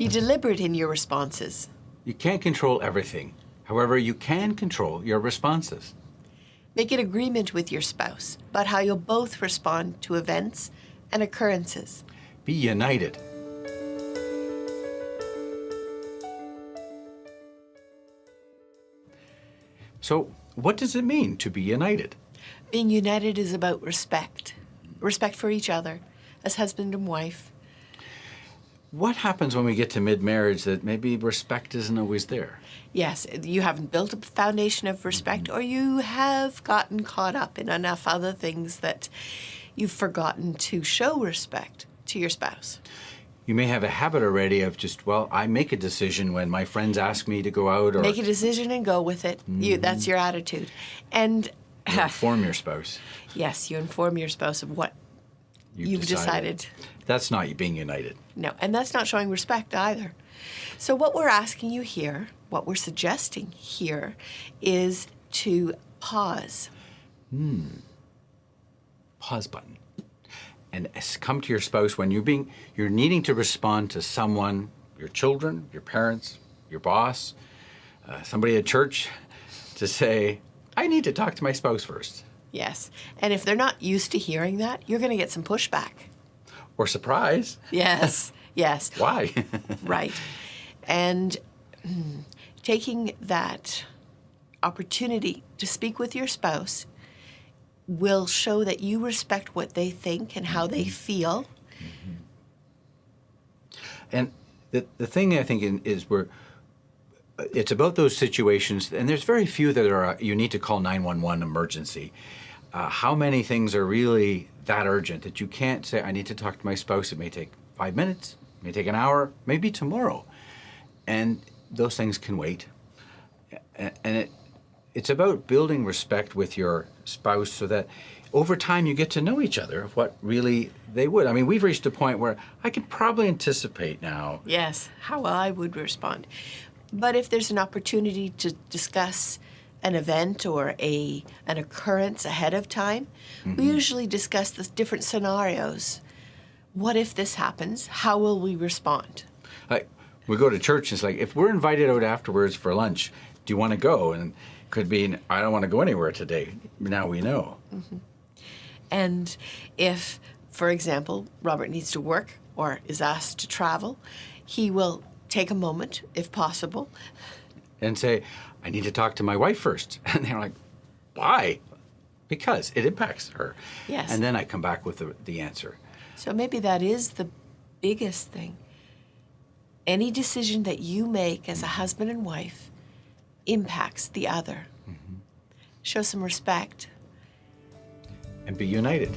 Be deliberate in your responses. You can't control everything. However, you can control your responses. Make an agreement with your spouse about how you'll both respond to events and occurrences. Be united. So, what does it mean to be united? Being united is about respect. Respect for each other as husband and wife. What happens when we get to mid-marriage that maybe respect isn't always there? Yes, you haven't built a foundation of respect, or you have gotten caught up in enough other things that you've forgotten to show respect to your spouse. You may have a habit already of just, well, I make a decision when my friends ask me to go out, or Make a decision and go with it. That's your attitude. And you inform your spouse. yes, you inform your spouse of what you've decided. That's not being united. No, and that's not showing respect either. So what we're asking you here, what we're suggesting here, is to pause. Pause button. And come to your spouse when you're needing to respond to someone, your children, your parents, your boss, somebody at church, to say, I need to talk to my spouse first. Yes. And if they're not used to hearing that, you're going to get some pushback. Or surprise. Yes, yes. Why? Right. And taking that opportunity to speak with your spouse will show that you respect what they think and how they feel. And the thing I think is it's about those situations, and there's very few that are you need to call 911 emergency. How many things are really that urgent that you can't say, I need to talk to my spouse? It may take 5 minutes, it may take an hour, maybe tomorrow. And those things can wait. And it's about building respect with your spouse so that over time you get to know each other, what really they would. I mean, we've reached a point where I can probably anticipate now. Yes, how I would respond. But if there's an opportunity to discuss an event or an occurrence ahead of time, we usually discuss the different scenarios. What if this happens? How will we respond? Like, we go to church, and it's like, if we're invited out afterwards for lunch, do you want to go? And it could be, I don't want to go anywhere today. Now we know. And if, for example, Robert needs to work or is asked to travel, he will take a moment, if possible. And say, I need to talk to my wife first. And they're like, why? Because it impacts her. Yes. And then I come back with the answer. So maybe that is the biggest thing. Any decision that you make as a husband and wife impacts the other. Show some respect. And be united.